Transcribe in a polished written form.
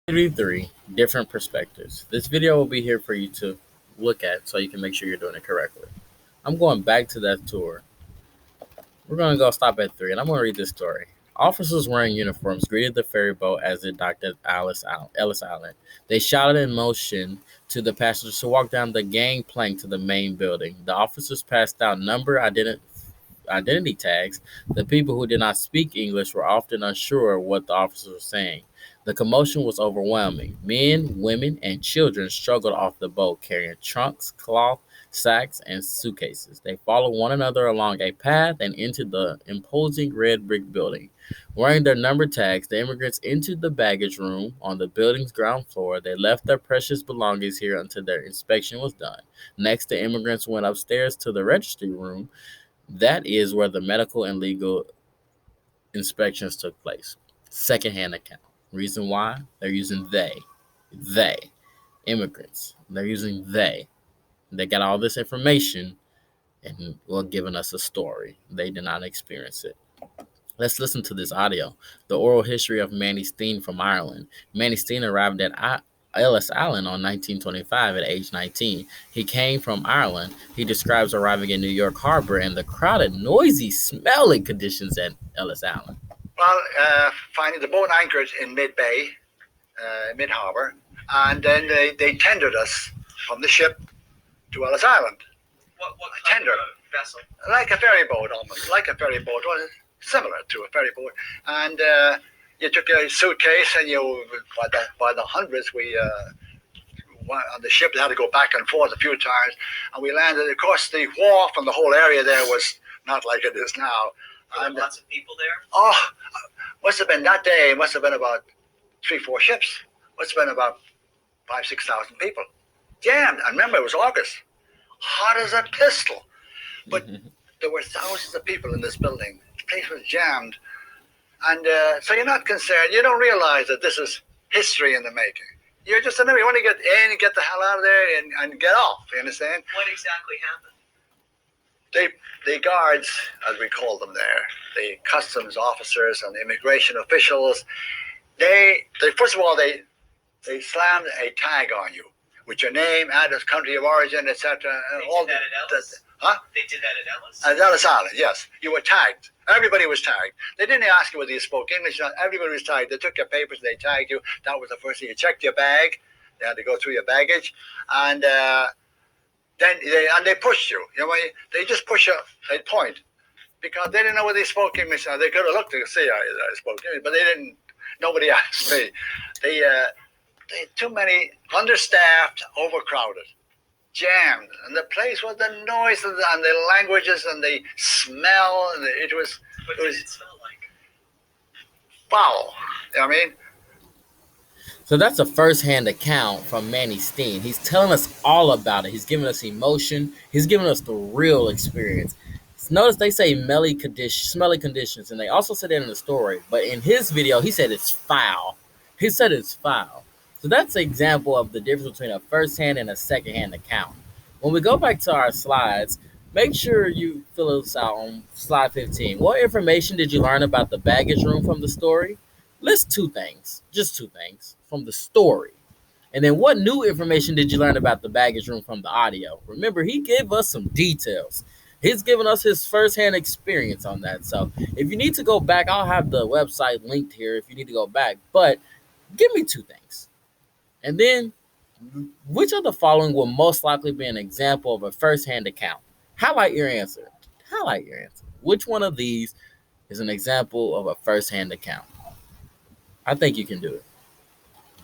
33 different perspectives. This video will be here for you to look at so you can make sure you're doing it correctly. I'm going back to that tour. We're going to go stop at 3, and I'm going to read this story. Officers wearing uniforms greeted the ferry boat as it docked at Ellis Island. They shouted in motion to the passengers to walk down the gangplank to the main building. The officers passed out number identity tags. The people who did not speak English were often unsure what the officers were saying. The commotion was overwhelming. Men, women, and children struggled off the boat carrying trunks, cloth, sacks, and suitcases. They followed one another along a path and into the imposing red brick building. Wearing their number tags, the immigrants entered the baggage room on the building's ground floor. They left their precious belongings here until their inspection was done. Next, the immigrants went upstairs to the registry room. That is where the medical and legal inspections took place. Secondhand account. Reason why? They're using they. They. Immigrants. They're using they. They got all this information and giving us a story. They did not experience it. Let's listen to this audio. The oral history of Manny Steen from Ireland. Manny Steen arrived at Ellis Island on 1925 at age 19. He came from Ireland. He describes arriving in New York Harbor and the crowded, noisy, smelly conditions at Ellis Island. Well, finding the boat anchored in mid-bay, mid-harbor, and then they tendered us from the ship to Ellis Island. What kind of vessel? Like a ferry boat, almost like a ferry boat, well, similar to a ferry boat. And you took a suitcase, and you by the hundreds we on the ship. They had to go back and forth a few times, and we landed. Of course, the wharf and the whole area there was not like it is now. And lots of people there. Oh, must have been that day. Must have been about 3-4 ships. Must have been about 5,000-6,000 people jammed. And remember, it was August, hot as a pistol. But there were thousands of people in this building. The place was jammed, and so you're not concerned. You don't realize that this is history in the making. You're just you want to get in and get the hell out of there and get off. You understand? What exactly happened? The guards, as we call them there, the customs officers and immigration officials, they first of all they slammed a tag on you with your name, address, country of origin, etc. They did that at Ellis? Huh? They did that at Ellis? At Ellis Island, yes. You were tagged. Everybody was tagged. They didn't ask you whether you spoke English or not. Everybody was tagged. They took your papers, they tagged you. That was the first thing. You checked your bag. They had to go through your baggage. And then they pushed you. You know, they just push you. They point because they didn't know whether they spoke English. They could have looked to see I spoke English, but they didn't. Nobody asked me. They too many, understaffed, overcrowded, jammed, and the place was the noise and the languages and the smell, and it was. What did it smell like? Foul. You know what I mean? So that's a first-hand account from Manny Steen. He's telling us all about it. He's giving us emotion. He's giving us the real experience. Notice they say smelly conditions, and they also said that in the story. But in his video, he said it's foul. He said it's foul. So that's an example of the difference between a first-hand and a second-hand account. When we go back to our slides, make sure you fill us out on slide 15. What information did you learn about the baggage room from the story? List 2 things, just 2 things from the story. And then what new information did you learn about the baggage room from the audio? Remember, he gave us some details. He's given us his firsthand experience on that. So if you need to go back, I'll have the website linked here if you need to go back. But give me 2 things. And then which of the following will most likely be an example of a firsthand account? Highlight your answer. Highlight your answer. Which one of these is an example of a firsthand account? I think you can do it.